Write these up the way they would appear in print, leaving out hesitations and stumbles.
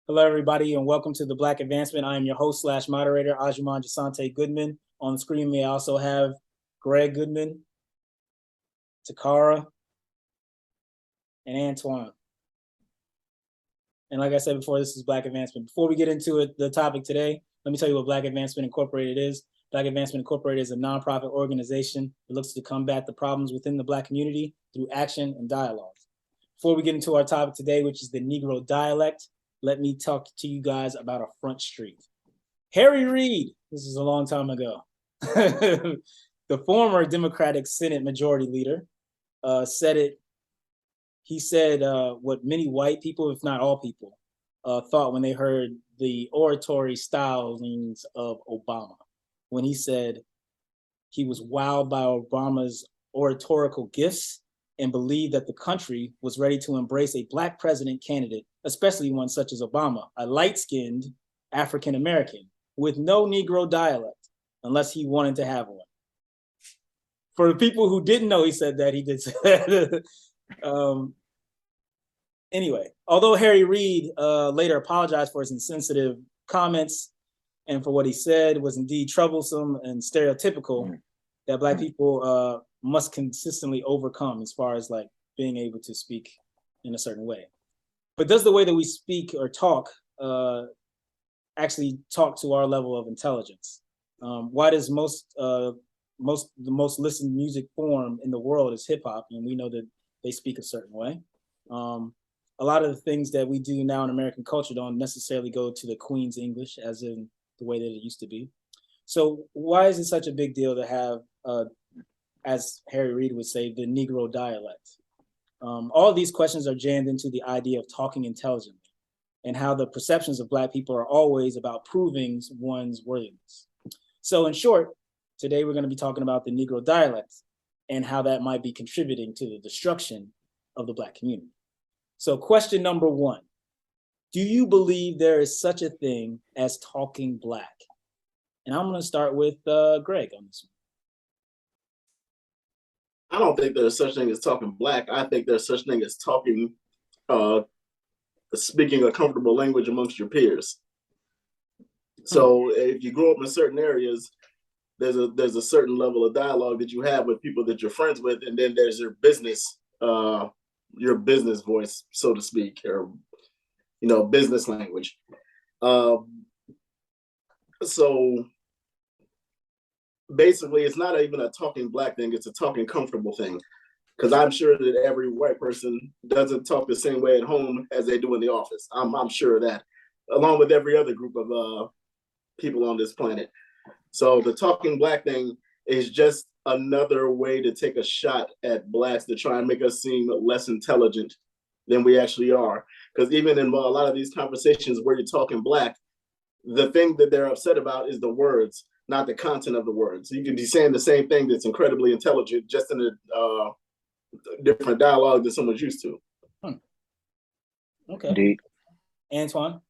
Hello, everybody, and welcome to the Black Advancement. I am your host slash moderator, Ajuman Jasante Goodman. On the screen, we also have Greg Goodman, Takara, and Antoine. And like I said before, this is Black Advancement. Before we get into it, the topic today, let me tell you what Black Advancement Incorporated is. Black Advancement Incorporated is a nonprofit organization that looks to combat the problems within the Black community through action and dialogue. Before we get into our topic today, which is the Negro Dialect, let me talk to you guys about a front street. Harry Reid, this is a long time ago, the former Democratic Senate Majority Leader, said it. He said what many white people, if not all people, thought when they heard the oratory stylings of Obama, when he said he was wowed by Obama's oratorical gifts and believed that the country was ready to embrace a Black president candidate, especially one such as Obama, a light-skinned African-American with no Negro dialect, unless he wanted to have one. For the people who didn't know he said that, he did say that. Anyway, although Harry Reid later apologized for his insensitive comments and for what he said was indeed troublesome and stereotypical, that Black people must consistently overcome as far as like being able to speak in a certain way. But does the way that we speak or talk actually talk to our level of intelligence? Why does the most listened music form in the world is hip hop, and we know that they speak a certain way. A lot of the things that we do now in American culture don't necessarily go to the Queen's English as in the way that it used to be. So why is it such a big deal to have, as Harry Reid would say, the Negro dialect? All of these questions are jammed into the idea of talking intelligently and how the perceptions of Black people are always about proving one's worthiness. So in short, today we're going to be talking about the Negro dialect and how that might be contributing to the destruction of the Black community. So question number one, do you believe there is such a thing as talking Black? And I'm going to start with Greg on this one. I don't think there's such thing as talking Black. I think there's such thing as talking, speaking a comfortable language amongst your peers. So if you grow up in certain areas, there's a certain level of dialogue that you have with people that you're friends with, and then there's your business voice, so to speak, or business language. So basically, it's not even a talking Black thing, it's a talking comfortable thing. Because I'm sure that every white person doesn't talk the same way at home as they do in the office. I'm sure of that, along with every other group of people on this planet. So the talking Black thing is just another way to take a shot at Blacks to try and make us seem less intelligent than we actually are. Because even in a lot of these conversations where you're talking Black, the thing that they're upset about is the words, not the content of the words. You can be saying the same thing that's incredibly intelligent, just in a different dialogue that someone's used to. Okay. Indeed. Antoine?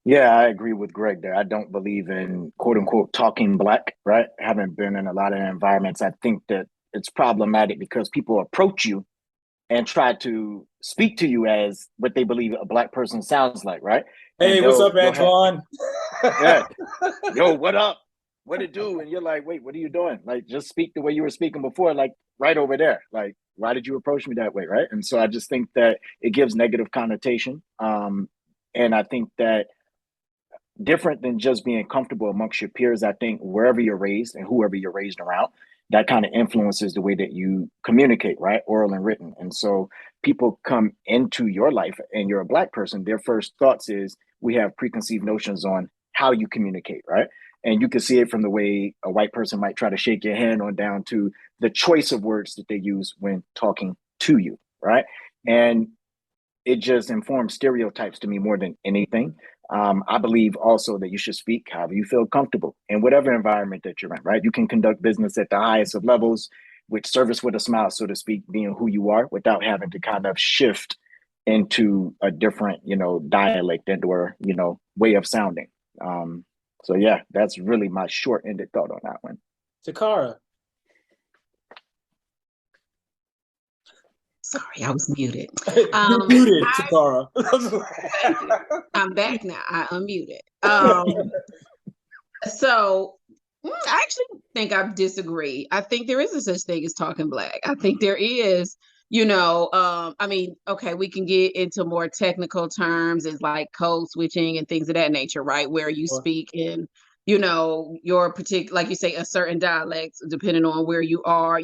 Yeah, I agree with Greg there. I don't believe in quote unquote talking Black, right? I haven't been in a lot of environments. I think that it's problematic because people approach you and try to speak to you as what they believe a Black person sounds like, right? Hey, what's up, Antoine? Yeah. Yo, what up? What it do? And you're like, wait, what are you doing? Like, just speak the way you were speaking before, like right over there. Like, why did you approach me that way, right? And so I just think that it gives negative connotation. And I think that different than just being comfortable amongst your peers, I think wherever you're raised and whoever you're raised around, that kind of influences the way that you communicate, right? Oral and written. And so people come into your life and you're a Black person, their first thoughts is we have preconceived notions on how you communicate, right? And you can see it from the way a white person might try to shake your hand on down to the choice of words that they use when talking to you, right? And it just informs stereotypes to me more than anything. I believe also that you should speak however you feel comfortable in whatever environment that you're in, right? You can conduct business at the highest of levels with service with a smile, so to speak, being who you are without having to kind of shift into a different, dialect and or, way of sounding. So yeah, that's really my short-ended thought on that one. Takara. Sorry, I was muted. You're muted, I- Takara. I'm back now. I unmuted. So I actually think I disagree. I think there is a such thing as talking black. I think there is, I mean, okay, we can get into more technical terms as like code switching and things of that nature, right? Where you Sure. speak in, your particular, like you say, a certain dialect, depending on where you are,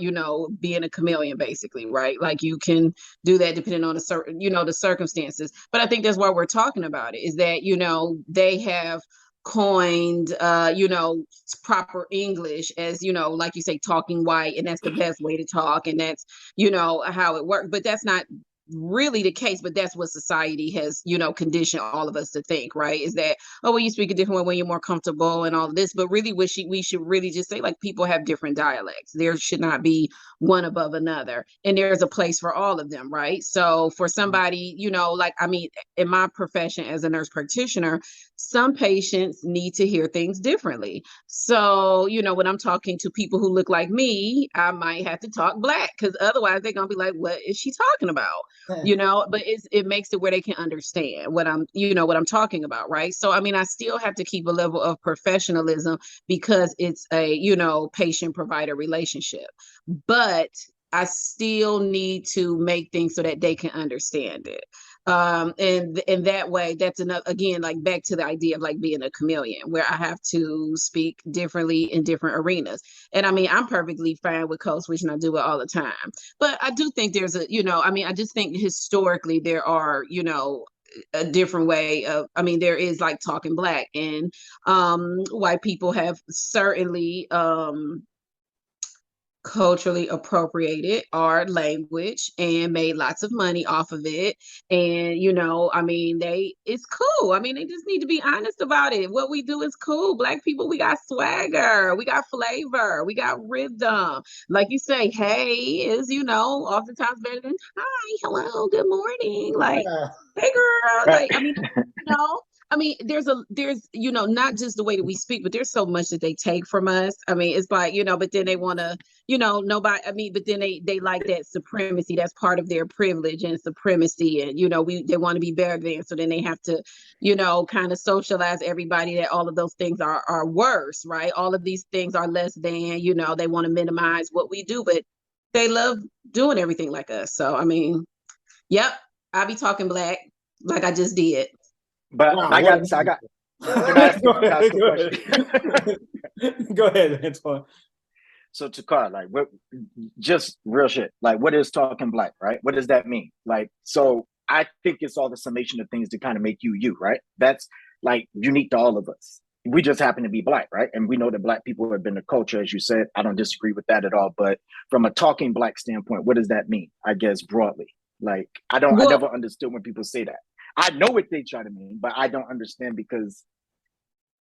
being a chameleon, basically, right? Like you can do that depending on the certain, the circumstances. But I think that's why we're talking about it, is that, they have coined proper English as, like you say, talking white, and that's the best way to talk, and that's how it works. But that's not really the case, but that's what society has conditioned all of us to think, right? Is that, oh, well, you speak a different way when you're more comfortable and all of this. But really we should really just say, like, people have different dialects. There should not be one above another, and there's a place for all of them, right? So for somebody, like, I mean, in my profession as a nurse practitioner, some patients need to hear things differently. So, when I'm talking to people who look like me, I might have to talk black, because otherwise they're gonna be like, what is she talking about? But it makes it where they can understand what I'm talking about, right? So I mean, I still have to keep a level of professionalism, because it's a patient provider relationship, but I still need to make things so that they can understand it. And in that way, that's another, again, like back to the idea of like being a chameleon, where I have to speak differently in different arenas. And I mean, I'm perfectly fine with code switching. I do it all the time. But I do think there's I just think historically there are, a different way of, I mean, there is like talking black, and white people have certainly culturally appropriated our language and made lots of money off of it. And I mean, it's cool. I mean, they just need to be honest about it. What we do is cool. Black people, we got swagger, we got flavor, we got rhythm. Like you say, hey is oftentimes better than hi, hello, good morning. Like, hey girl. Like, I mean, there's not just the way that we speak, but there's so much that they take from us. I mean, it's like, but then they want to, nobody, I mean, but then they like that supremacy. That's part of their privilege and supremacy. And, they want to be better than, so then they have to, kind of socialize everybody that all of those things are worse, right? All of these things are less than, they want to minimize what we do, but they love doing everything like us. So, I mean, yep, I be talking black like I just did. But Wow, I got. Can I ask a question? Go ahead, Antoine. So Takar, like, what? Just real shit. Like, what is talking black, right? What does that mean? Like, so I think it's all the summation of things to kind of make you, right? That's like unique to all of us. We just happen to be black, right? And we know that black people have been a culture, as you said. I don't disagree with that at all. But from a talking black standpoint, what does that mean? I guess broadly, like, I never understood when people say that. I know what they try to mean, but I don't understand because.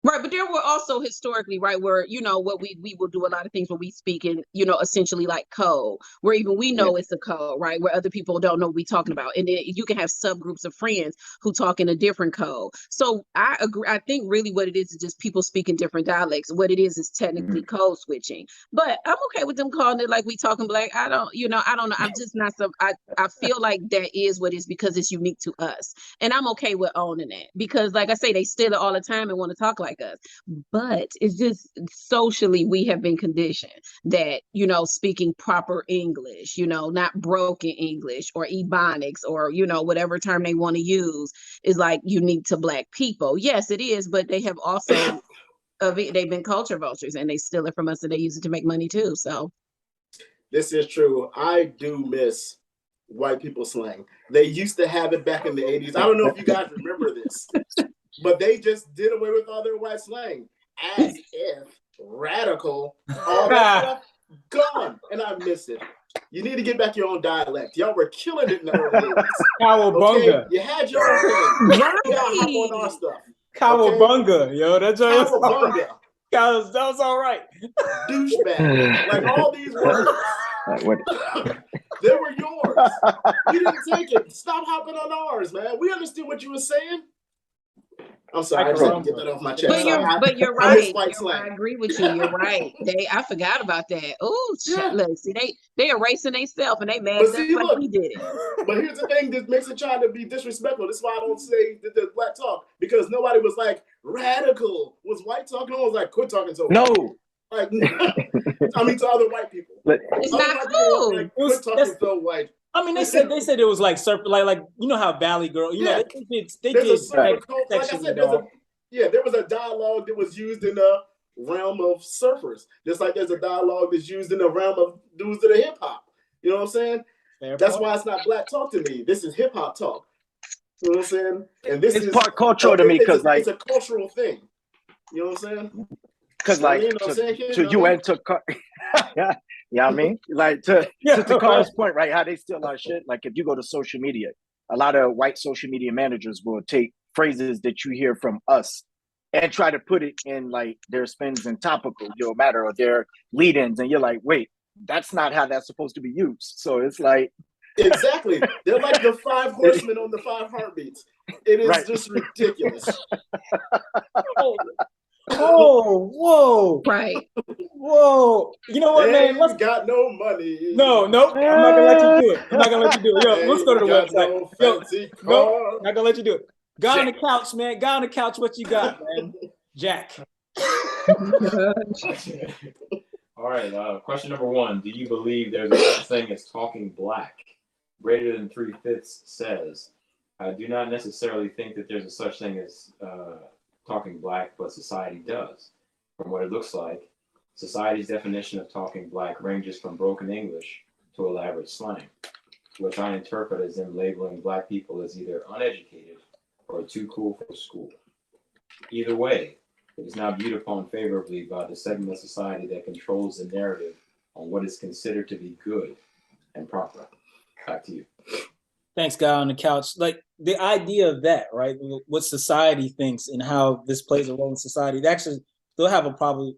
Right, but there were also historically, right, where what we will do a lot of things where we speak in essentially like code, where even we know it's a code, right, where other people don't know what we're talking about, and then you can have subgroups of friends who talk in a different code. So I agree. I think really what it is just people speaking different dialects. What it is technically code switching. But I'm okay with them calling it like we talking black. I don't know. I'm just not some. I feel like that is what it is, because it's unique to us, and I'm okay with owning that, because like I say, they steal it all the time and want to talk like us. But it's just socially we have been conditioned that speaking proper English, not broken English or ebonics or whatever term they want to use, is like unique to black people. Yes, it is, but they have also they've been culture vultures, and they steal it from us, and they use it to make money too. So this is true. I do miss white people slang. They used to have it back in the 80s. I don't know if you guys remember this, but they just did away with all their white slang, as if radical, all that stuff, gone. And I miss it. You need to get back your own dialect. Y'all were killing it in the early 80s. Cowabunga. Okay? You had your own thing. right. You gotta hop on our stuff. Cowabunga, yo, that's Cowabunga. That was all right. Douchebag. Like all these words. They were yours. You didn't take it. Stop hopping on ours, man. We understood what you were saying. I'm sorry, I just had to get that off my chest. But you're I miss right. white slang. I agree with you. You're right. I forgot about that. Oh, Yeah. look, see, they erasing themselves and they mad But just see, like look, we did it. but here's the thing that makes it trying to be disrespectful. This is why I don't say that there's black talk, because nobody was like radical. Was white talk? No one was like, quit talking so No. white. Like, I mean, to other white people. It's Other not white people cool. like, quit talking so white. I mean, they said it was like like you know how Valley Girl, you know, Yeah. they There's did a super cult. Like I section said, it all. there was a dialogue that was used in the realm of surfers, just like there's a dialogue that's used in the realm of dudes that are hip hop. You know what I'm saying? That's why it's not black talk to me. This is hip hop talk. You know what I'm saying? And this It's is part cultural to me because it's a cultural thing. You know what I'm saying? Because like to you and to yeah, I mean, like to Carl's point, right? How they steal our shit. Like if you go to social media, a lot of white social media managers will take phrases that you hear from us and try to put it in like their spins and topical, matter, or their lead-ins, and you're like, wait, that's not how that's supposed to be used. So it's like exactly, they're like the 5 horsemen on the 5 heartbeats. It is just ridiculous. Oh, whoa. Right. Whoa. You know what, man? Let's got no money. No, I'm not gonna let you do it. I'm not gonna let you do it. Yo, let's go to the website. No fancy car. Nope, not gonna let you do it. Guy on the couch, man. Guy on the couch, what you got, man? Jack. All right, question number 1. Do you believe there's a such thing as talking black? Greater than 3/5 says, I do not necessarily think that there's a such thing as talking black, but society does. From what it looks like, society's definition of talking black ranges from broken English to elaborate slang, which I interpret as them labeling black people as either uneducated or too cool for school. Either way, it is now viewed upon favorably by the segment of society that controls the narrative on what is considered to be good and proper. Back to you. Thanks, guy on the couch. Like the idea of that, right? What society thinks and how this plays a role in society. They actually, they'll have a probably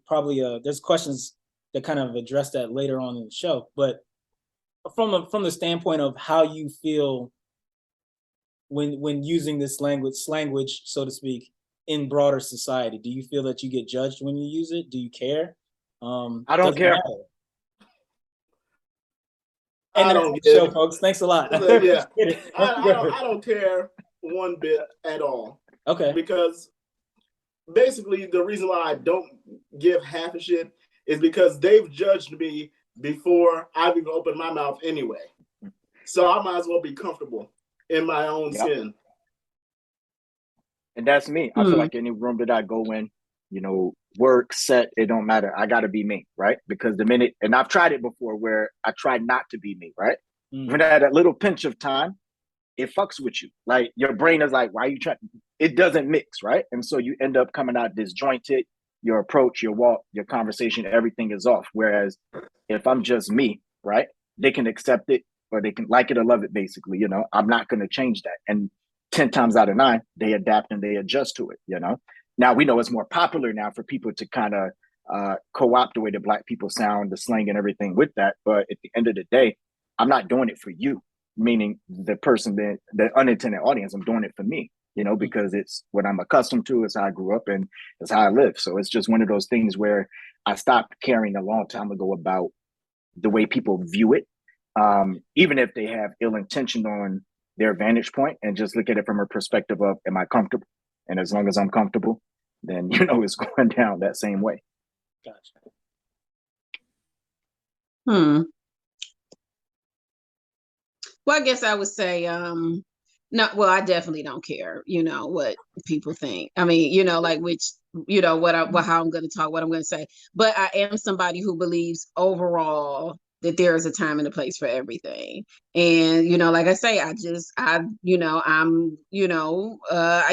there's questions that kind of address that later on in the show. But from the standpoint of how you feel when using this language, so to speak, in broader society, do you feel that you get judged when you use it? Do you care? I don't care. And I that's don't the get show, it. folks. Thanks a lot. Yeah, I don't care one bit at all. Okay. Because basically the reason why I don't give half a shit is because they've judged me before I've even opened my mouth anyway. So I might as well be comfortable in my own skin. And that's me. I feel like any room that I go in, work, set, it don't matter. I got to be me, right? Because the minute, and I've tried it before where I tried not to be me, right? When I had that little pinch of time, it fucks with you. Like your brain is like, why are you trying? It doesn't mix, right? And so you end up coming out disjointed. Your approach, your walk, your conversation, everything is off. Whereas if I'm just me, right? They can accept it or they can like it or love it, basically. I'm not going to change that. And 10 times out of 9, they adapt and they adjust to it, Now we know it's more popular now for people to kind of co-opt the way that Black people sound, the slang and everything with that. But at the end of the day, I'm not doing it for you, meaning the person, the unintended audience. I'm doing it for me, because it's what I'm accustomed to. It's how I grew up and it's how I live. So it's just one of those things where I stopped caring a long time ago about the way people view it, even if they have ill intention on their vantage point, and just look at it from a perspective of, am I comfortable? And as long as I'm comfortable, then, it's going down that same way. Gotcha. Well, I guess I would say, no, well, I definitely don't care, what people think. I mean, like which, how I'm going to talk, what I'm going to say. But I am somebody who believes overall that there is a time and a place for everything. And, like I say, I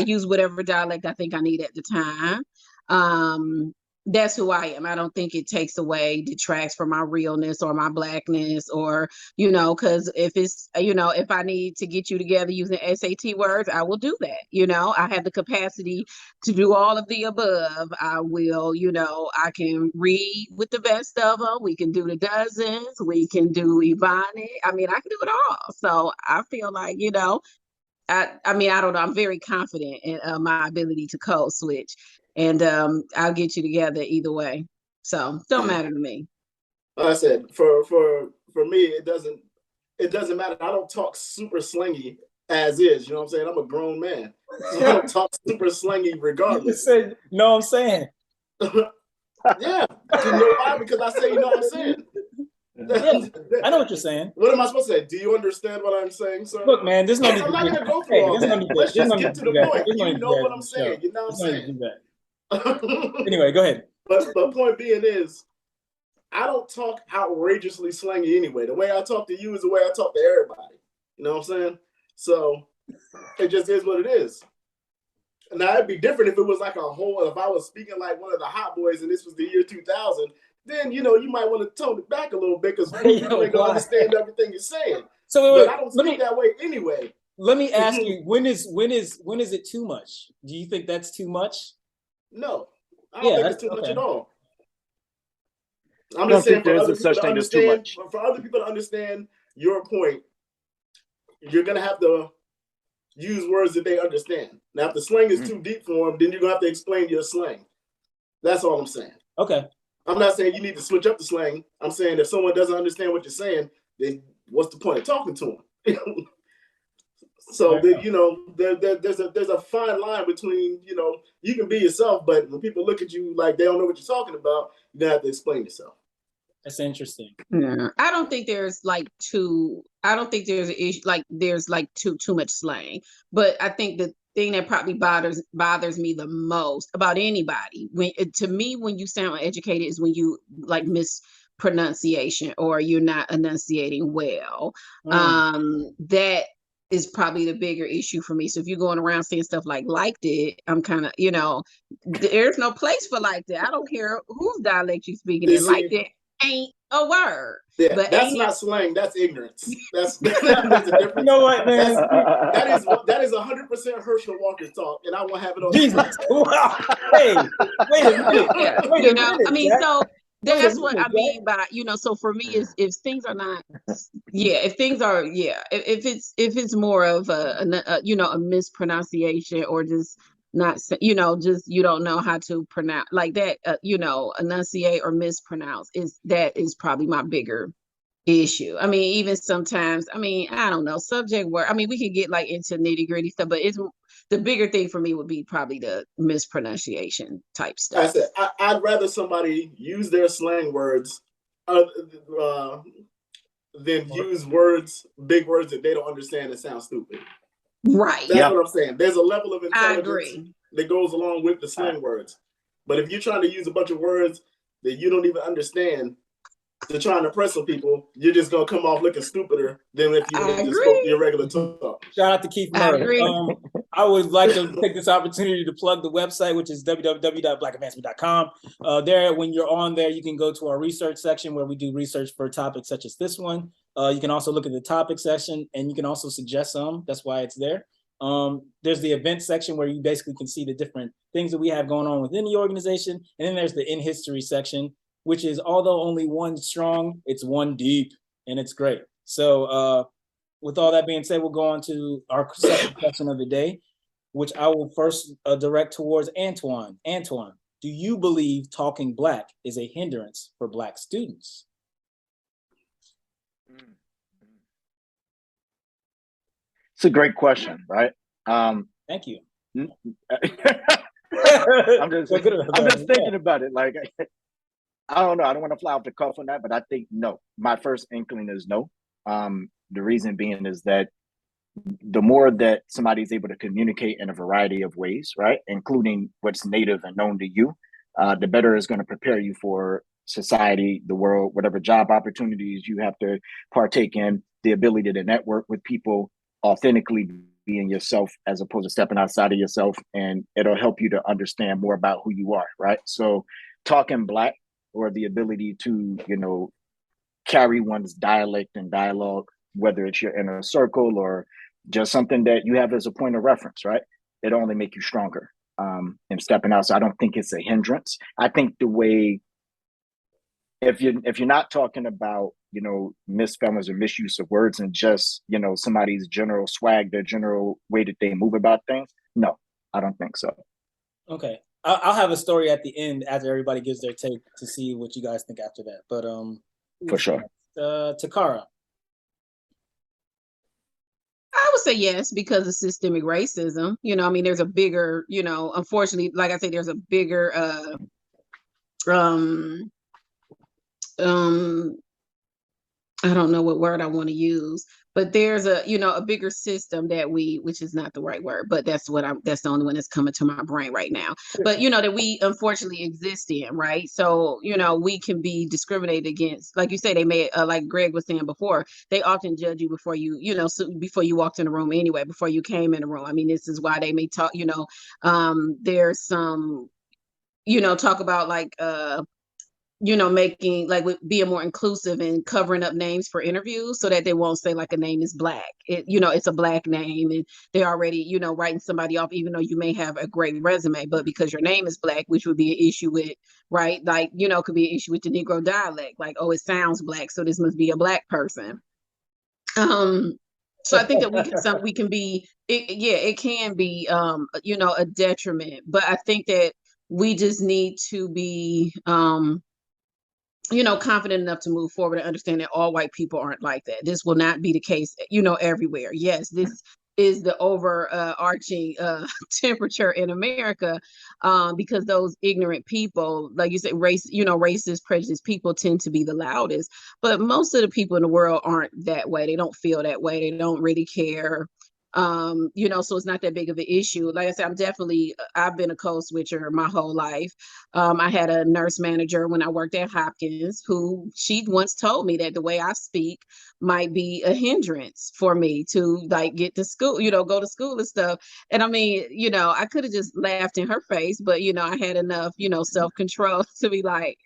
use whatever dialect I think I need at the time. That's who I am. I don't think it takes away, detracts from my realness or my Blackness or, because if it's, if I need to get you together using SAT words, I will do that. I have the capacity to do all of the above. I will, I can read with the best of them. We can do the dozens. We can do Ebonics. I mean, I can do it all. So I feel like, I mean, I don't know. I'm very confident in my ability to code switch, and I'll get you together either way. So don't matter to me. Like I said, for me, it doesn't matter. I don't talk super slangy as is. You know what I'm saying? I'm a grown man, so I don't talk super slangy regardless. You know what I'm saying? Yeah, you know why? Because I say, you know what I'm saying. Yeah, I know what you're saying. What am I supposed to say? Do you understand what I'm saying, sir? Look, man, there's no need. I'm not going to go through all that. Let's just get to the point. You know what I'm saying. You know what I'm saying. Anyway, go ahead. But point being is, I don't talk outrageously slangy anyway. The way I talk to you is the way I talk to everybody. You know what I'm saying? So it just is what it is. Now it'd be different if it was like if I was speaking like one of the hot boys and this was the year 2000, then you might want to tone it back a little bit because people ain't gonna understand everything you're saying. So but I don't speak that way anyway. Let me ask you, when is it too much? Do you think that's too much? No, I don't think it's too much at all. I'm just saying for other people to understand your point, you're gonna have to use words that they understand. Now, if the slang is too deep for them, then you're gonna have to explain your slang. That's all I'm saying. Okay. I'm not saying you need to switch up the slang. I'm saying if someone doesn't understand what you're saying, then what's the point of talking to them? So there's a fine line between you can be yourself, but when people look at you like they don't know what you're talking about, you have to explain yourself. That's interesting. Yeah, I don't think there's I don't think there's an issue there's too much slang, but I think the thing that probably bothers me the most about anybody when you sound educated is when you mispronunciation or you're not enunciating well. That is probably the bigger issue for me. So if you're going around saying stuff liked it, I'm kind of, there's no place for like that. I don't care whose dialect you're speaking in. Like that ain't a word. Yeah, but that's not slang. That's ignorance. That's a difference. You know what, man? That is 100% Herschel Walker's talk, and I won't have it on. Jesus. Wow. Hey, wait a minute. Yeah, wait a minute, I mean, Jack. So that's what I mean by, so for me is if things are not, if things are, if it's more of a mispronunciation or just not, just you don't know how to pronounce like that, enunciate or mispronounce that is probably my bigger issue. I mean, even sometimes, I don't know, subject word. I mean, we can get into nitty-gritty stuff, but the bigger thing for me would be probably the mispronunciation type stuff. I said I'd rather somebody use their slang words than use big words that they don't understand and sound stupid. Right. That's what I'm saying. There's a level of intelligence that goes along with the slang words. But if you're trying to use a bunch of words that you don't even understand to try and impress some people, you're just gonna come off looking stupider than if you just spoke your regular talk. Shout out to Keith Murray. I would like to take this opportunity to plug the website, which is www.blackadvancement.com. There, when you're on there, you can go to our research section where we do research for topics such as this one. You can also look at the topic section, and you can also suggest some. That's why it's there. There's the event section where you basically can see the different things that we have going on within the organization. And then there's the in history section, which is, although only one strong, it's one deep, and it's great. So with all that being said, we'll go on to our second question of the day, which I will first direct towards Antoine. Antoine, do you believe talking Black is a hindrance for Black students? It's a great question, right? Thank you. I'm just thinking about it. Like, I don't know. I don't want to fly off the cuff on that, but I think no. My first inkling is no. The reason being is that the more that somebody is able to communicate in a variety of ways, right, including what's native and known to you, the better it's going to prepare you for society, the world, whatever job opportunities you have to partake in, the ability to network with people, authentically being yourself as opposed to stepping outside of yourself, and it'll help you to understand more about who you are, right? So talking Black, or the ability to, carry one's dialect and dialogue, whether it's your inner circle or just something that you have as a point of reference, right? It'll only make you stronger in stepping out. So I don't think it's a hindrance. I think the way if you're not talking about, you know, misspellings or misuse of words and just, you know, somebody's general swag, their general way that they move about things, no, I don't think so. Okay. I'll have a story at the end after everybody gives their take to see what you guys think after that. But For sure. Takara. I would say yes, because of systemic racism. You know, I mean, there's a bigger, you know, unfortunately, like I say, there's a bigger um I don't know what word I want to use, but there's a, you know, a bigger system that which is not the right word, but that's the only one that's coming to my brain right now. But, you know, that we unfortunately exist in, right? So, you know, we can be discriminated against. Like you say, they may, like Greg was saying before, they often judge you before you, you know, so before you walked in the room anyway, before you came in the room. I mean, this is why they may talk, you know, there's some, you know, talk about like, you know, making like being more inclusive and covering up names for interviews so that they won't say like a name is black. It, you know, it's a black name and they're already, you know, writing somebody off, even though you may have a great resume, but because your name is black, which would be an issue with, right? Like, you know, could be an issue with the Negro dialect. Like, oh, it sounds black, so this must be a black person. So I think that we can be, it can be, you know, a detriment, but I think that we just need to be, you know, confident enough to move forward and understand that all white people aren't like that. This will not be the case, you know, everywhere. Yes, this is the overarching temperature in America, because those ignorant people, like you said, you know, racist, prejudiced people tend to be the loudest. But most of the people in the world aren't that way. They don't feel that way. They don't really care. You know, so it's not that big of an issue. Like I said, I've been a code switcher my whole life. I had a nurse manager when I worked at Hopkins who she once told me that the way I speak might be a hindrance for me to like get to school, you know, go to school and stuff. And I mean, you know, I could have just laughed in her face, but you know, I had enough, you know, self-control to be like,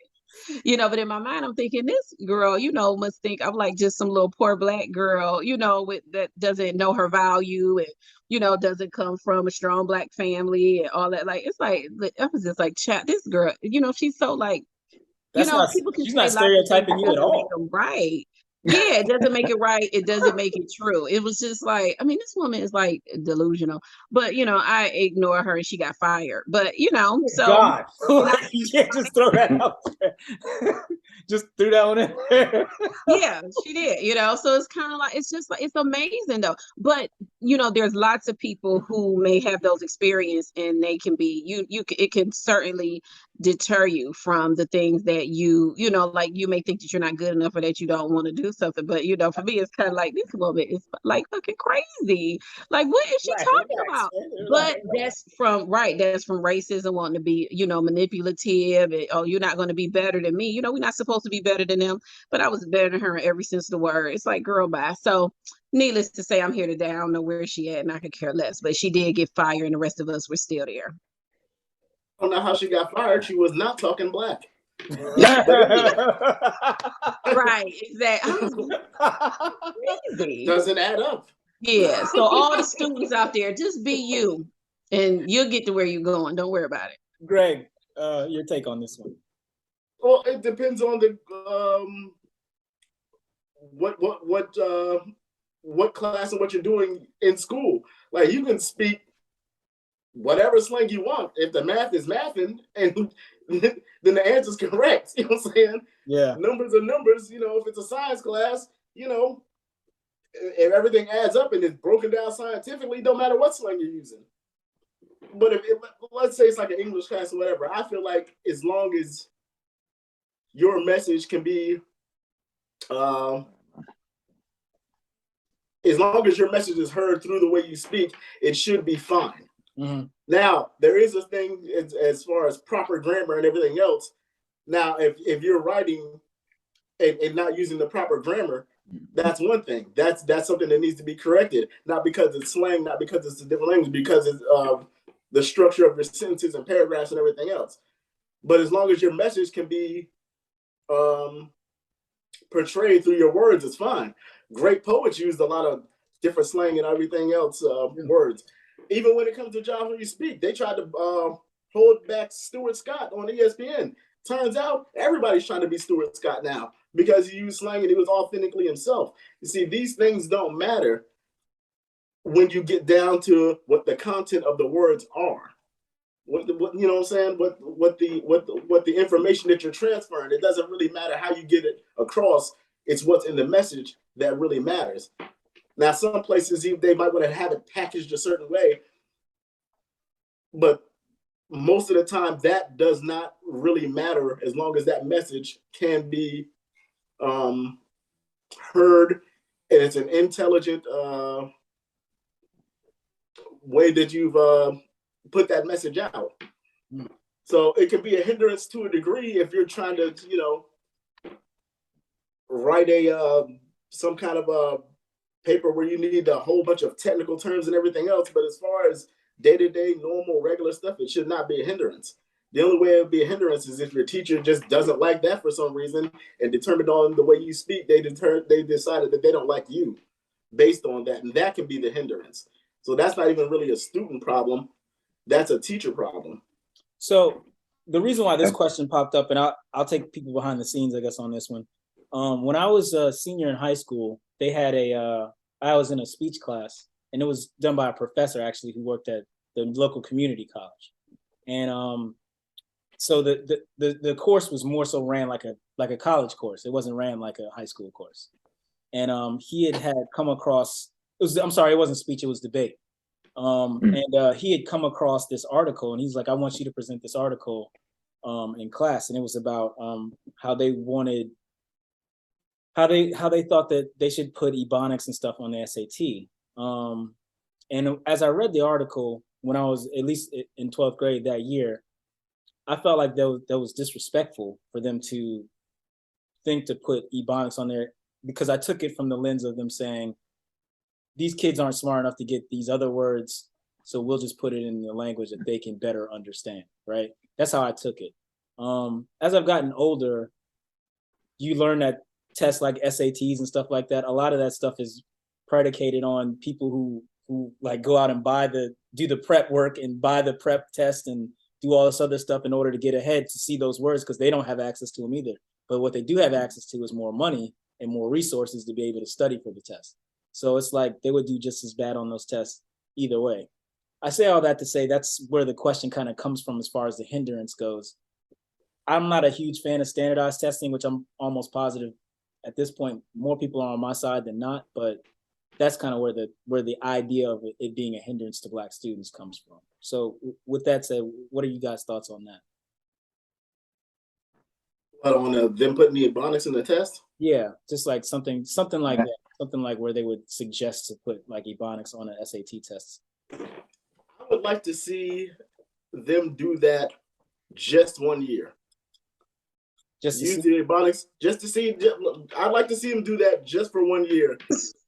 you know, but in my mind, I'm thinking this girl, you know, must think I'm like just some little poor black girl, you know, that doesn't know her value and, you know, doesn't come from a strong black family and all that. Like, it's like, I was just like, chat, this girl, you know, she's so like, you know, people can she's say not lots of things, stereotyping it you at doesn't make all. them right. Yeah, it doesn't make it right. It doesn't make it true. It was just like, I mean, this woman is like delusional, but you know, I ignore her and she got fired. But you know, so God, you can't just throw that out there. Just threw that one in there. yeah, she did, you know, so it's kind of like, it's just like, it's amazing though. But you know, there's lots of people who may have those experiences and they can be, it can certainly deter you from the things that you know, like you may think that you're not good enough or that you don't want to do something. But you know, for me, it's kind of like this woman is like fucking crazy. Like, what is she talking about? But that's from racism, wanting to be, you know, manipulative and, oh, you're not going to be better than me. You know, we're not supposed to be better than them, but I was better than her in every sense of the word. It's like, girl, bye. So needless to say, I'm here today. I don't know where she at and I could care less, but she did get fired and the rest of us were still there. I don't know how she got fired. She was not talking black. Right, exactly. Crazy. Doesn't add up. Yeah, so all the students out there, just be you and you'll get to where you're going. Don't worry about it. Greg, your take on this one. Well, it depends on the what class and what you're doing in school. Like, you can speak whatever slang you want. If the math is mathing and then the answer's correct. You know what I'm saying? Yeah. Numbers are numbers. You know, if it's a science class, you know, if everything adds up and it's broken down scientifically, don't matter what slang you're using. But if let's say it's like an English class or whatever, I feel like as long as your message can be, as long as your message is heard through the way you speak, it should be fine. Mm-hmm. Now, there is a thing as far as proper grammar and everything else. Now, if you're writing and not using the proper grammar, that's one thing. That's something that needs to be corrected. Not because it's slang, not because it's a different language, because it's the structure of your sentences and paragraphs and everything else. But as long as your message can be portrayed through your words, it's fine. Great poets used a lot of different slang and everything else words. Even when it comes to jobs where you speak, they tried to hold back Stuart Scott on ESPN. turns out everybody's trying to be Stuart Scott now because he used slang and he was authentically himself. You see, these things don't matter when you get down to what the content of the words are. What you know what I'm saying? What the information that you're transferring. It doesn't really matter how you get it across. It's what's in the message that really matters. Now, some places they might want to have it packaged a certain way, but most of the time that does not really matter as long as that message can be heard and it's an intelligent way that you've put that message out. So it can be a hindrance to a degree if you're trying to, write some kind of a paper where you need a whole bunch of technical terms and everything else. But as far as day-to-day, normal, regular stuff, it should not be a hindrance. The only way it would be a hindrance is if your teacher just doesn't like that for some reason, and determined on the way you speak, they decided that they don't like you based on that. And that can be the hindrance. So that's not even really a student problem. That's a teacher problem. So the reason why this question popped up, and I'll take people behind the scenes, I guess, on this one. When I was a senior in high school, they had I was in a speech class, and it was done by a professor actually who worked at the local community college. And so the course was more so ran like a college course. It wasn't ran like a high school course. And he had come across, it wasn't speech, it was debate. And he had come across this article, and he's like, I want you to present this article in class. And it was about how they thought that they should put Ebonics and stuff on the SAT. And as I read the article, when I was at least in 12th grade that year, I felt like that was disrespectful for them to think to put Ebonics on there, because I took it from the lens of them saying, these kids aren't smart enough to get these other words, so we'll just put it in the language that they can better understand, right? That's how I took it. As I've gotten older, you learn that tests like SATs and stuff like that, a lot of that stuff is predicated on people who like go out and do the prep work and buy the prep test and do all this other stuff in order to get ahead to see those words, because they don't have access to them either. But what they do have access to is more money and more resources to be able to study for the test. So it's like they would do just as bad on those tests either way. I say all that to say that's where the question kind of comes from as far as the hindrance goes. I'm not a huge fan of standardized testing, which I'm almost positive at this point more people are on my side than not, but that's kind of where the idea of it being a hindrance to Black students comes from. So with that said, what are you guys' thoughts on that? On them putting the Ebonics in the test? Yeah, just like something like that. Something like where they would suggest to put like Ebonics on an SAT test. I would like to see them do that just 1 year. Just use the Ebonics just to see. I'd like to see them do that just for 1 year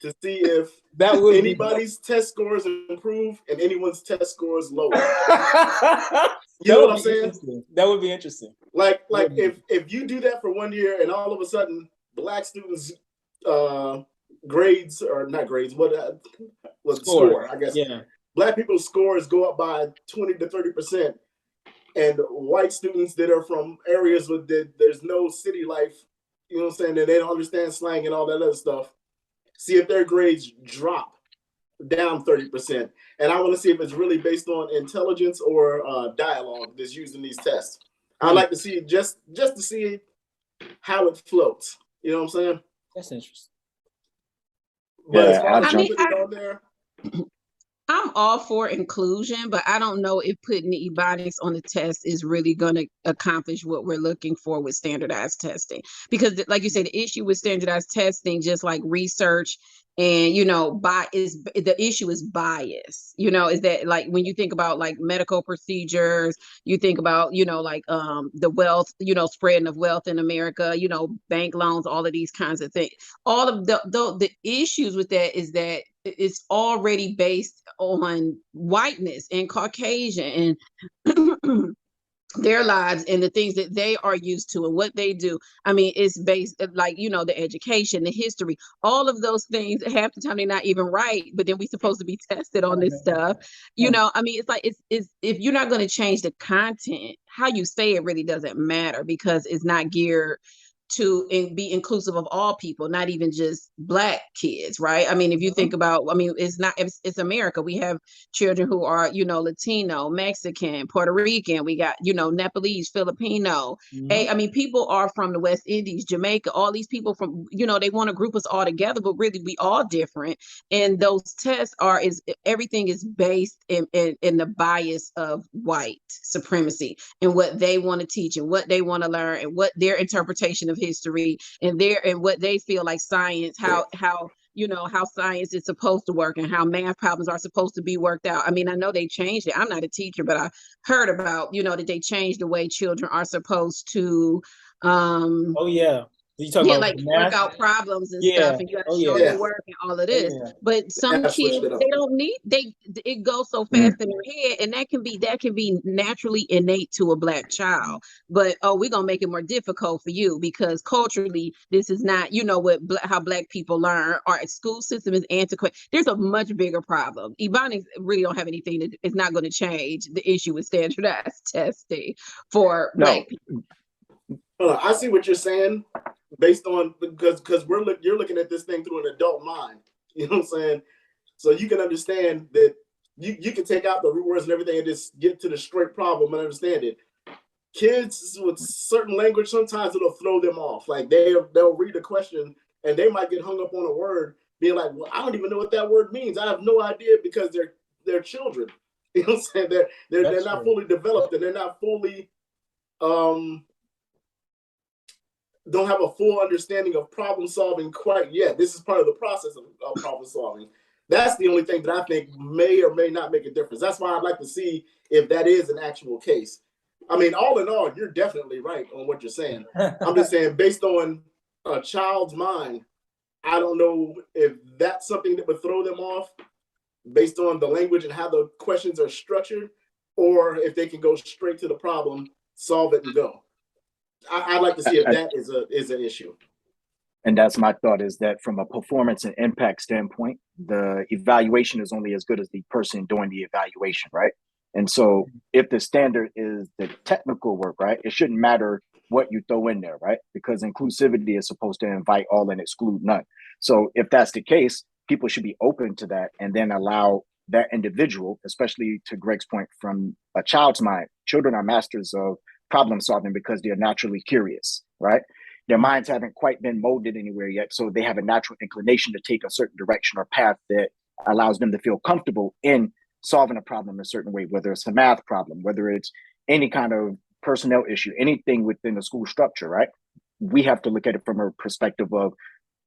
to see if anybody's test scores improve and anyone's test scores lower. You know what I'm saying? That would be interesting. Like if you do that for 1 year and all of a sudden Black students grades, or not grades, what score, I guess. Yeah. Black people's scores go up by 20 to 30%. And white students that are from areas with there's no city life, you know what I'm saying, and they don't understand slang and all that other stuff, see if their grades drop down 30%. And I want to see if it's really based on intelligence or dialogue that's used in these tests. I'd like to see just to see how it floats. You know what I'm saying? That's interesting. But as far as putting it on there, I'm all for inclusion, but I don't know if putting the Ebonics on the test is really going to accomplish what we're looking for with standardized testing. Because like you said, the issue with standardized testing, just like research and, the issue is bias, is that like when you think about like medical procedures, you think about, the wealth, spreading of wealth in America, bank loans, all of these kinds of things. All of the issues with that is that it's already based on whiteness and Caucasian and their lives and the things that they are used to and what they do. I mean, it's based like, the education, the history, all of those things. Half the time they're not even right, but then we're supposed to be tested on this stuff. I mean, it's like, it's if you're not going to change the content, how you say it really doesn't matter, because it's not geared to be inclusive of all people, not even just Black kids, right? I mean, if you think about, I mean, it's America. We have children who are, Latino, Mexican, Puerto Rican. We got, Nepalese, Filipino. I mean, people are from the West Indies, Jamaica, all these people from, they want to group us all together, but really we all different. And those tests everything is based in the bias of white supremacy and what they want to teach and what they want to learn and what their interpretation of history and what they feel like science, how science is supposed to work and how math problems are supposed to be worked out. I mean, I know they changed it. I'm not a teacher, but I heard about, that they changed the way children are supposed to oh yeah. You talking about like math? work out problems and Yeah. stuff, and you have to show your work and all of this. Yeah. But some Math switched kids, it up. they don't need it goes so fast in their head, and that can be naturally innate to a Black child. But we're gonna make it more difficult for you because culturally this is not, how Black people learn. Our school system is antiquated. There's a much bigger problem. Ebonics really don't have anything it's not going to change the issue with standardized testing for Black people. I see what you're saying, based on because you're looking at this thing through an adult mind. You know what I'm saying? So you can understand that you can take out the root words and everything and just get to the straight problem and understand it. Kids with certain language, sometimes it'll throw them off. Like they'll read a question and they might get hung up on a word, being like, "Well, I don't even know what that word means. I have no idea," because they're children. You know what I'm saying? They're not fully developed and they're not fully don't have a full understanding of problem solving quite yet. This is part of the process of problem solving. That's the only thing that I think may or may not make a difference. That's why I'd like to see if that is an actual case. I mean, all in all, you're definitely right on what you're saying. I'm just saying, based on a child's mind, I don't know if that's something that would throw them off based on the language and how the questions are structured, or if they can go straight to the problem, solve it, and go. I'd like to see if that is an issue. And that's my thought, is that from a performance and impact standpoint, the evaluation is only as good as the person doing the evaluation, right? And so if the standard is the technical work, right, it shouldn't matter what you throw in there, right? Because inclusivity is supposed to invite all and exclude none. So if that's the case, people should be open to that and then allow that individual, especially to Greg's point, from a child's mind. Children are masters of problem solving because they're naturally curious, right? Their minds haven't quite been molded anywhere yet, so they have a natural inclination to take a certain direction or path that allows them to feel comfortable in solving a problem a certain way, whether it's a math problem, whether it's any kind of personnel issue, anything within the school structure, right? We have to look at it from a perspective of,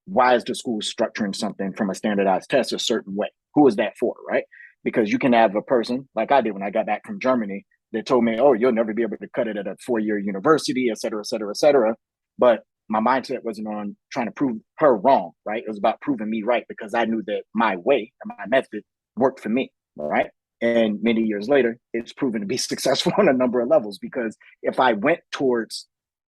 why is the school structuring something from a standardized test a certain way? Who is that for, right? Because you can have a person, like I did when I got back from Germany, that told me, "Oh, you'll never be able to cut it at a 4-year university, et cetera, et cetera, et cetera." But my mindset wasn't on trying to prove her wrong, right? It was about proving me right, because I knew that my way and my method worked for me, right? And many years later, it's proven to be successful on a number of levels, because if I went towards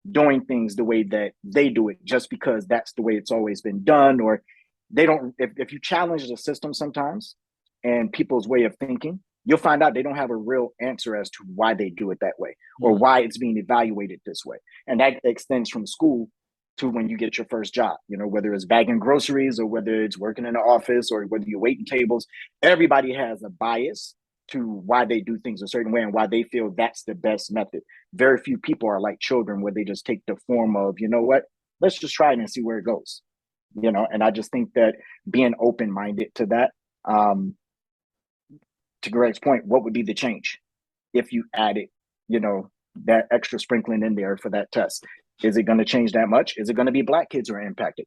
doing things the way that they do it just because that's the way it's always been done, or they don't, if you challenge the system sometimes and people's way of thinking, you'll find out they don't have a real answer as to why they do it that way or why it's being evaluated this way. And that extends from school to when you get your first job, whether it's bagging groceries or whether it's working in the office or whether you're waiting tables. Everybody has a bias to why they do things a certain way and why they feel that's the best method. Very few people are like children where they just take the form of, you know what, let's just try it and see where it goes. And I just think that being open-minded to that, to Greg's point, what would be the change if you added, that extra sprinkling in there for that test? Is it going to change that much? Is it going to be Black kids who are impacted?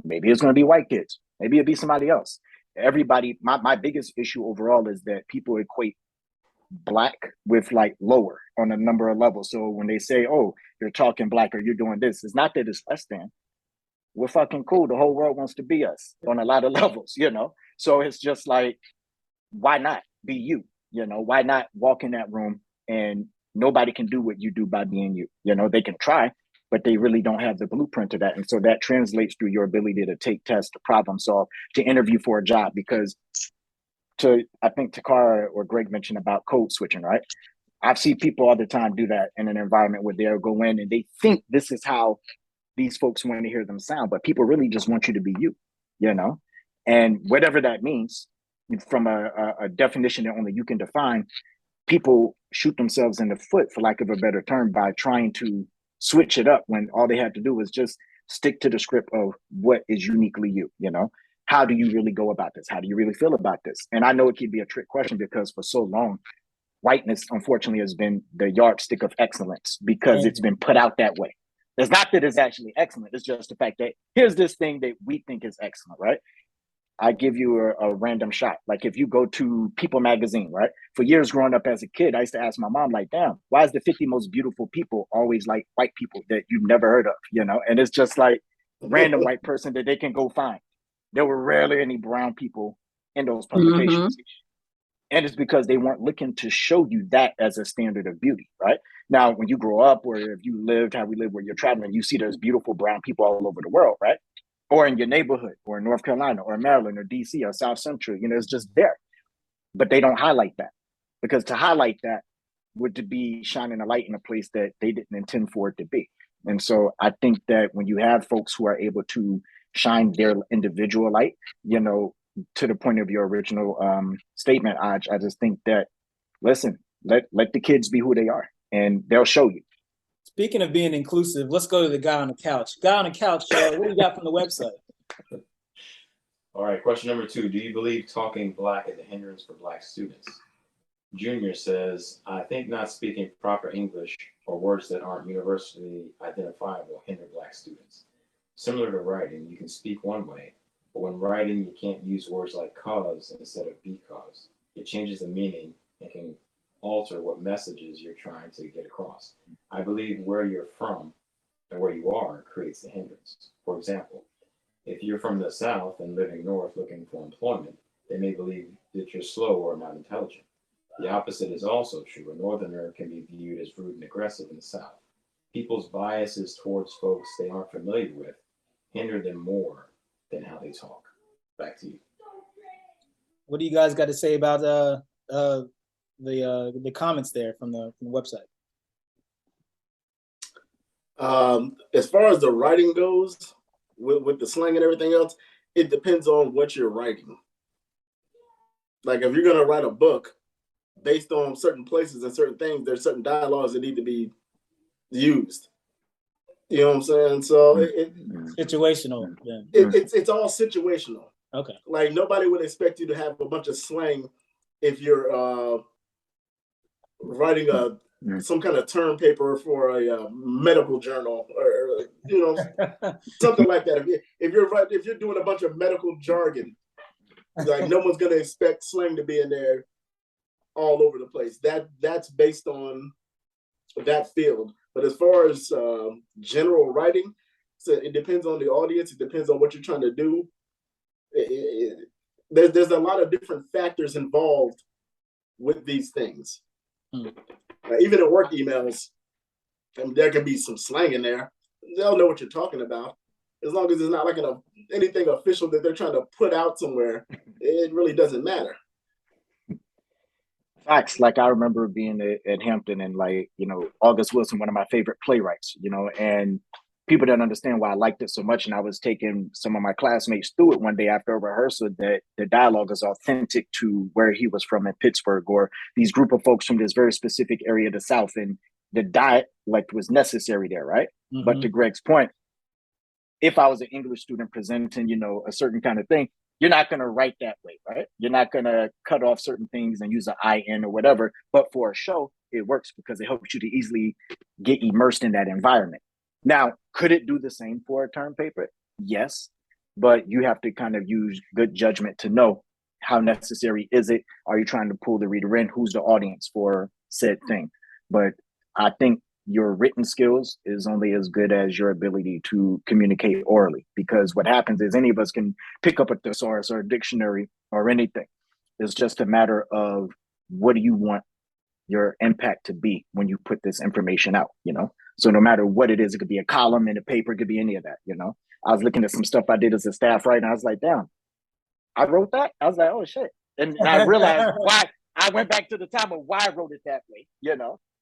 Maybe it's going to be white kids. Maybe it'll be somebody else. Everybody, my biggest issue overall is that people equate Black with like lower on a number of levels. So when they say, "Oh, you're talking Black or you're doing this," it's not that it's less than. We're fucking cool. The whole world wants to be us on a lot of levels, So it's just like, why not be you? Why not walk in that room and nobody can do what you do by being you? They can try, but they really don't have the blueprint of that. And so that translates through your ability to take tests, to problem solve, to interview for a job. Because I think Takara or Greg mentioned about code switching, right? I've seen people all the time do that in an environment where they'll go in and they think this is how these folks want to hear them sound, but people really just want you to be you, you know? And whatever that means, from a definition that only you can define, people shoot themselves in the foot, for lack of a better term, by trying to switch it up when all they had to do was just stick to the script of what is uniquely you, you know? How do you really go about this? How do you really feel about this? And I know it can be a trick question because for so long, whiteness, unfortunately, has been the yardstick of excellence because it's been put out that way. It's not that it's actually excellent. It's just the fact that here's this thing that we think is excellent, right? I give you a random shot. Like if you go to People magazine, right? For years growing up as a kid, I used to ask my mom, like, damn, why is the 50 most beautiful people always like white people that you've never heard of, you know? And it's just like random white person that they can go find. There were rarely any brown people in those publications. And it's because they weren't looking to show you that as a standard of beauty, right? Now, when you grow up, or if you lived how we live where you're traveling, you see there's beautiful brown people all over the world, right? Or in your neighborhood, or in North Carolina, or Maryland, or DC, or South Central, you know, it's just there. But they don't highlight that, because to highlight that would to be shining a light in a place that they didn't intend for it to be. And so I think that when you have folks who are able to shine their individual light, you know, to the point of your original statement, I just think that, listen, let the kids be who they are, and they'll show you. Speaking of being inclusive, let's go to the guy on the couch. Guy on the couch, what do you got from the website? All right, question number 2. Do you believe talking Black is a hindrance for Black students? Junior says, I think not speaking proper English or words that aren't universally identifiable hinder Black students. Similar to writing, you can speak one way, but when writing, you can't use words like cause instead of because. It changes the meaning and can alter what messages you're trying to get across. I believe where you're from and where you are creates the hindrance. For example, if you're from the South and living North looking for employment, they may believe that you're slow or not intelligent. The opposite is also true. A Northerner can be viewed as rude and aggressive in the South. People's biases towards folks they aren't familiar with hinder them more than how they talk. Back to you. What do you guys got to say about the comments there from the website? As far as the writing goes, with the slang and everything else, it depends on what you're writing. Like if you're gonna write a book based on certain places and certain things, there's certain dialogues that need to be used. You know what I'm saying? So situational. Yeah. It's all situational. Okay. Like nobody would expect you to have a bunch of slang if you're writing some kind of term paper for a medical journal, or you know, something like that. If you're doing a bunch of medical jargon, like no one's gonna expect slang to be in there all over the place. That's based on that field. But as far as general writing, so it depends on the audience. It depends on what you're trying to do. There's a lot of different factors involved with these things. Even in work emails, and there can be some slang in there. They'll know what you're talking about. As long as it's not like anything official that they're trying to put out somewhere, it really doesn't matter. Facts. Like I remember being at Hampton and like, you know, August Wilson, one of my favorite playwrights, you know, and people don't understand why I liked it so much. And I was taking some of my classmates through it one day after a rehearsal that the dialogue is authentic to where he was from in Pittsburgh, or these group of folks from this very specific area of the South, and the dialect was necessary there, right? Mm-hmm. But to Greg's point, if I was an English student presenting, you know, a certain kind of thing, you're not going to write that way, right? You're not going to cut off certain things and use an IN or whatever. But for a show, it works because it helps you to easily get immersed in that environment. Now, could it do the same for a term paper? Yes, but you have to kind of use good judgment to know how necessary is it? Are you trying to pull the reader in? Who's the audience for said thing? But I think your written skills is only as good as your ability to communicate orally, because what happens is any of us can pick up a thesaurus or a dictionary or anything. It's just a matter of what do you want your impact to be when you put this information out, you know? So no matter what it is, it could be a column in a paper, it could be any of that, you know? I was looking at some stuff I did as a staff writer, and I was like, damn, I wrote that? I was like, oh shit. And I realized I went back to the time of why I wrote it that way,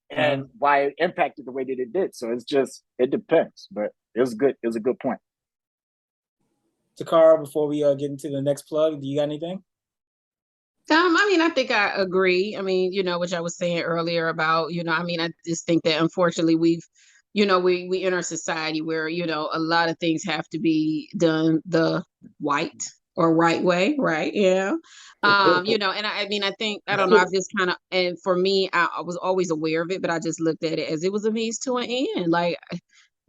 and why it impacted the way that it did. So it depends, but it was good. It was a good point. Takara, before we get into the next plug, do you got anything? I mean, I think I agree. I mean, which I was saying earlier about, I mean, I just think that unfortunately we in our society where, a lot of things have to be done the white or right way, right? Yeah. And I mean, I think, I don't know, I've just kind of, and for me, I was always aware of it, but I just looked at it as it was a means to an end. Like,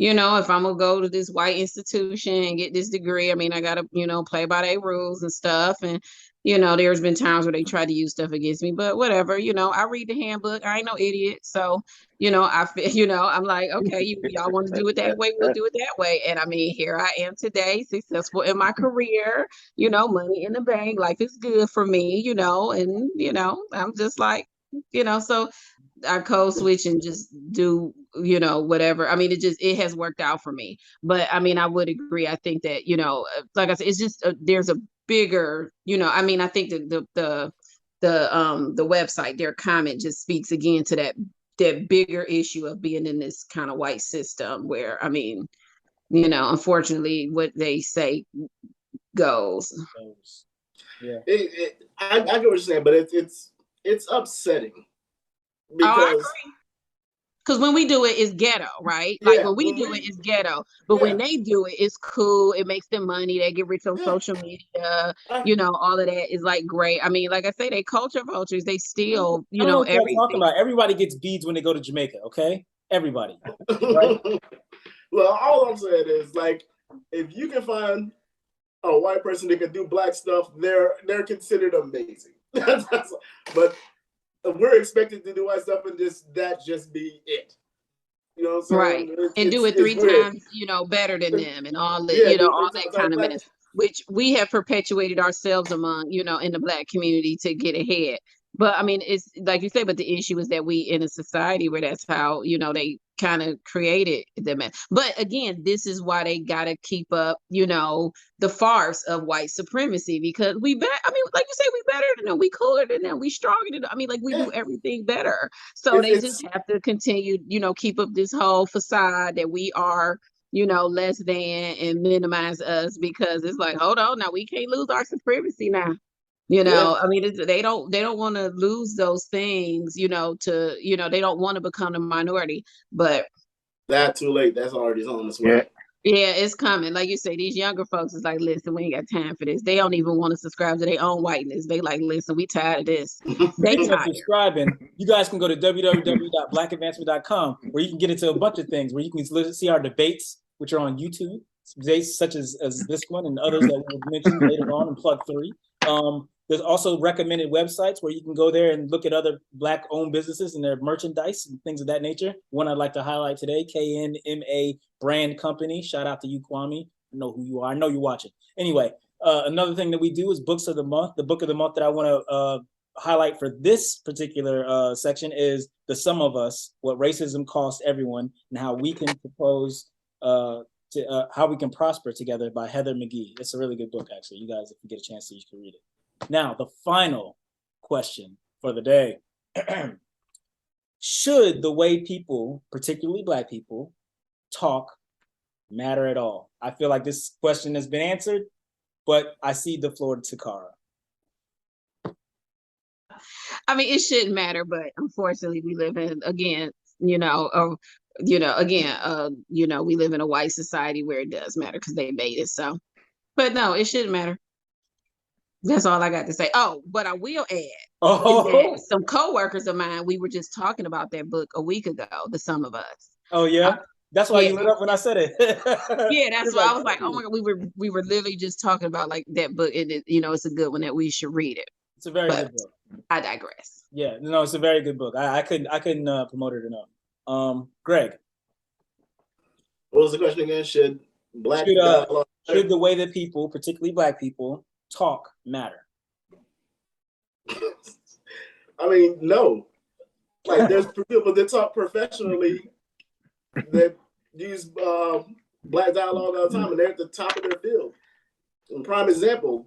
if I'm gonna go to this white institution and get this degree, I mean, I gotta, play by their rules and stuff. And, there's been times where they tried to use stuff against me, but whatever, I read the handbook. I ain't no idiot. So, I feel, I'm like, okay, y'all want to do it that way, we'll do it that way. And I mean, here I am today, successful in my career, money in the bank, life is good for me, and, I'm just like, so I code switch and just do, whatever. I mean, it has worked out for me. But I mean, I would agree. I think that, like I said, it's just there's a bigger, I mean, I think that the website, their comment just speaks again to that bigger issue of being in this kind of white system where, I mean, unfortunately, what they say goes. Yeah, I get what you're saying, but it's upsetting. Because I agree. Because when we do it, it's ghetto, right? Like when we do it, it's ghetto. But when they do it, it's cool. It makes them money. They get rich on social media. All of that is like great. I mean, like I say, they culture vultures. They steal, I don't know what everything. you're talking about. Everybody gets beads when they go to Jamaica, okay? Everybody. Right? Well, all I'm saying is, like, if you can find a white person that can do black stuff, they're considered amazing. But we're expected to do white stuff and that just be it. You know what I'm saying? Right. And do it three times, better than them and all that, all that kind of mess, which we have perpetuated ourselves among, in the Black community to get ahead. But I mean, it's like you say, but the issue is that we in a society where that's how, they kind of created them. But again, this is why they got to keep up, the farce of white supremacy, because I mean, like you say, we better than them, we cooler than them, we stronger than them. I mean, like we do everything better. So they just have to continue, keep up this whole facade that we are, less than and minimize us, because it's like, hold on, now we can't lose our supremacy now. I mean, they don't want to lose those things, they don't want to become a minority, but that's too late. That's already on this way. Yeah, it's coming. Like you say, these younger folks is like, listen, we ain't got time for this. They don't even want to subscribe to their own whiteness. They like, listen, we tired of this. They tired. Subscribing, you guys can go to www.blackadvancement.com where you can get into a bunch of things, where you can see our debates, which are on YouTube, debates such as this one and others that we'll mention later on in plug 3. There's also recommended websites where you can go there and look at other Black-owned businesses and their merchandise and things of that nature. One I'd like to highlight today, KNMA Brand Company. Shout out to you, Kwame. I know who you are. I know you're watching. Anyway, another thing that we do is Books of the Month. The book of the month that I want to highlight for this particular section is The Sum of Us, What Racism Costs Everyone, and How We Can Propose How We Can Prosper Together by Heather McGee. It's a really good book, actually. You guys, if you get a chance to, you can read it. Now, the final question for the day. Should the way people, particularly Black people, talk matter at all? I feel like this question has been answered, but I cede the floor to Takara. I mean, it shouldn't matter, but unfortunately, we live in, again, we live in a white society where it does matter because they made it so. But no, it shouldn't matter. That's all I got to say. Oh, but I will add is that some coworkers of mine, we were just talking about that book a week ago, The Sum of Us. Oh yeah, that's why you lit up when I said it. Yeah, that's why I was like, oh my God, we were literally just talking about like that book, and it's a good one that we should read it. It's a very good book. I digress. Yeah, no, it's a very good book. I couldn't promote it enough. Greg, what was the question again? Should the way that people, particularly Black people, talk matter? I mean, no. Like, there's people that talk professionally that use Black dialogue all the time, and they're at the top of their field. Prime example,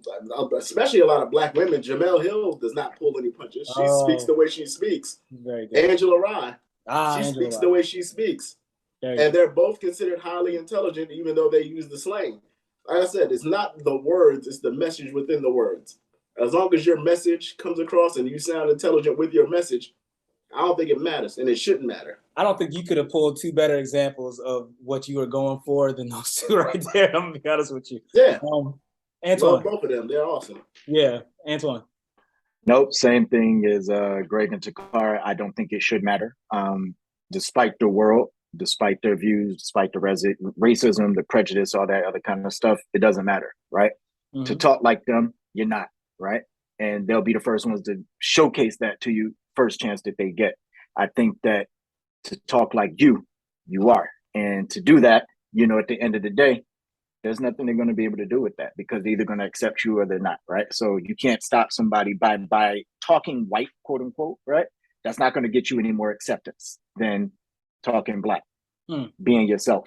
especially a lot of black women. Jamel Hill does not pull any punches. She speaks the way she speaks. Very good. Angela Rye, she Angela speaks Rye. the way she speaks. And they're both considered highly intelligent, even though they use the slang. Like I said, it's not the words, it's the message within the words. As long as your message comes across and you sound intelligent with your message, I don't think it matters, and it shouldn't matter. I don't think you could have pulled two better examples of what you were going for than those two right there. I'm gonna be honest with you. Yeah. Antoine. Love both of them. They're awesome. Yeah, Antoine. Nope, same thing as Greg and Takara. I don't think it should matter. Despite the world, despite their views, despite the racism, the prejudice, all that other kind of stuff, it doesn't matter, right? Mm-hmm. To talk like them, you're not, right? And they'll be the first ones to showcase that to you first chance that they get. I think that to talk like you are. And to do that, at the end of the day, there's nothing they're going to be able to do with that because they're either going to accept you or they're not, right? So you can't stop somebody by talking white, quote unquote, right? That's not going to get you any more acceptance than talking black, being yourself.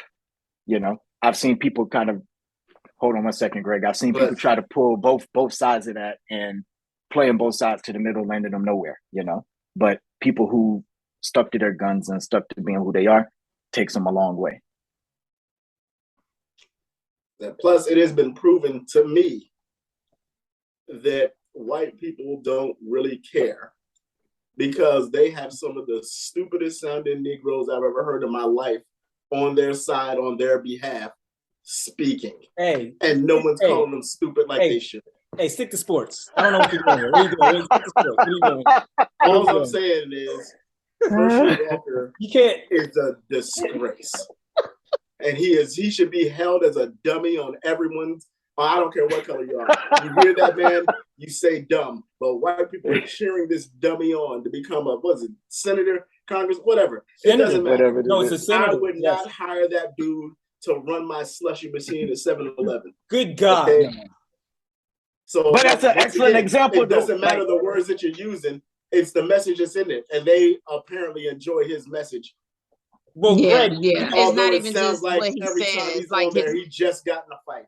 I've seen people kind of, hold on one second, Greg. I've seen people try to pull both sides of that and playing both sides to the middle, landing them nowhere, But people who stuck to their guns and stuck to being who they are takes them a long way. Plus, it has been proven to me that white people don't really care because they have some of the stupidest sounding Negroes I've ever heard in my life on their side, on their behalf, speaking. And no one's calling them stupid like they should. Hey, stick to sports. I don't know what you're doing. What are you doing? Stick to sports. What are you doing? All I'm saying is, Herschel Walker is a disgrace. And he should be held as a dummy on everyone's. I don't care what color you are. You hear that, man? You say dumb. But white people are cheering this dummy on to become senator, Congress, whatever. It doesn't matter. No, it's a senator. I would not hire that dude to run my slushy machine at 7-Eleven. Good God. Okay? So, but that's an excellent example. It doesn't matter the words that you're using. It's the message that's in it. And they apparently enjoy his message. Well, Greg, it's not even just what he says. Like he just got in a fight.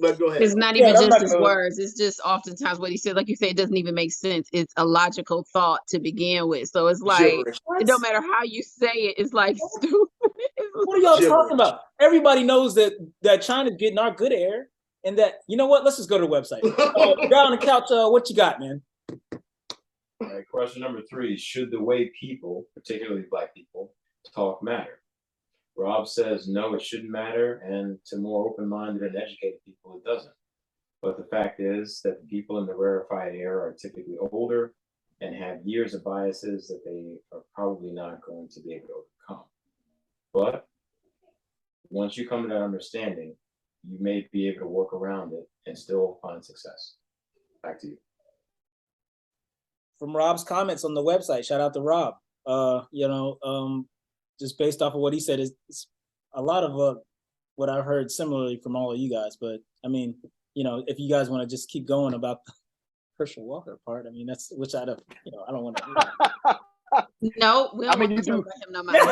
But go ahead. It's not even just his words. It's just oftentimes what he said. Like you said, it doesn't even make sense. It's a logical thought to begin with. So it's like it don't matter how you say it. It's like stupid. What are y'all talking about? Everybody knows that China's getting our good air, and that Let's just go to the website. Guy on the couch. What you got, man? All right. Question number 3: should the way people, particularly black people, talk matter? Rob says no, it shouldn't matter, and to more open-minded and educated people, it doesn't. But the fact is that the people in the rarefied air are typically older and have years of biases that they are probably not going to be able to overcome. But once you come to that understanding, you may be able to work around it and still find success. Back to you. From Rob's comments on the website, shout out to Rob. Just based off of what he said, it's a lot of what I've heard similarly from all of you guys. But I mean, if you guys want to just keep going about the Herschel Walker part, I mean, that's which I don't want to do that. No, we don't want to talk about him no matter.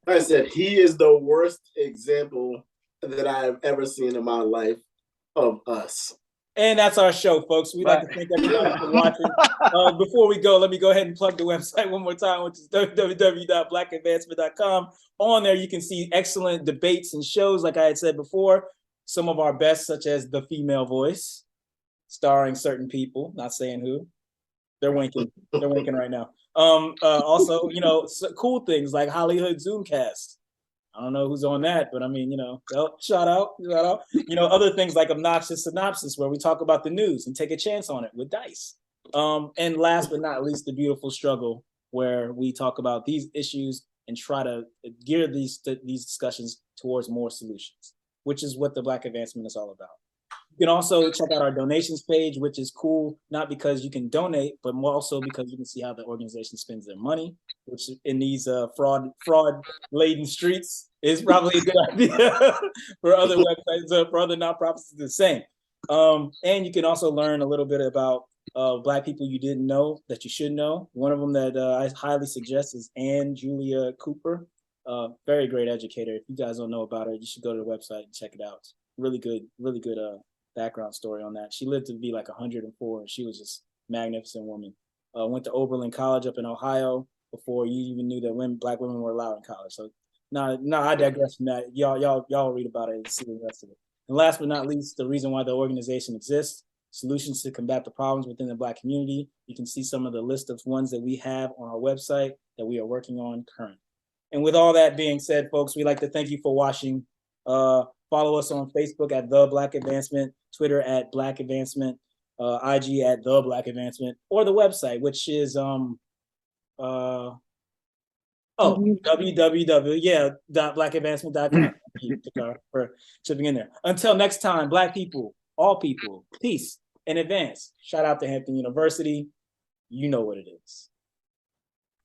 Like I said, he is the worst example that I've ever seen in my life of us. And that's our show, folks. We'd like to thank everybody for watching. Before we go, let me go ahead and plug the website one more time, which is www.blackadvancement.com. On there, you can see excellent debates and shows, like I had said before. Some of our best, such as The Female Voice, starring certain people, not saying who. They're winking. They're winking right now. Also, cool things like Hollywood Zoomcast. I don't know who's on that, but I mean, shout out. Other things like Obnoxious Synopsis, where we talk about the news and take a chance on it with Dice. And last but not least, The Beautiful Struggle, where we talk about these issues and try to gear these discussions towards more solutions, which is what the Black Advancement is all about. You can also check out our donations page, which is cool, not because you can donate, but more also because you can see how the organization spends their money, which in these fraud-laden streets is probably a good idea for other websites, for other nonprofits to do the same. And you can also learn a little bit about Black people you didn't know that you should know. One of them that I highly suggest is Ann Julia Cooper. Very great educator. If you guys don't know about her, you should go to the website and check it out. really good background story on that. She lived to be like 104, and she was just magnificent woman. Went to Oberlin College up in Ohio before you even knew that Black women were allowed in college. So no, I digress from that. Y'all read about it and see the rest of it. And last but not least, the reason why the organization exists: solutions to combat the problems within the Black community. You can see some of the list of ones that we have on our website that we are working on currently. And with all that being said, folks, we'd like to thank you for watching. Follow us on Facebook at The Black Advancement, Twitter at Black Advancement, IG at The Black Advancement, or the website, which is www.blackadvancement.com. Thank you, Takara, for chipping in there. Until next time, Black people, all people, peace in advance. Shout out to Hampton University. You know what it is.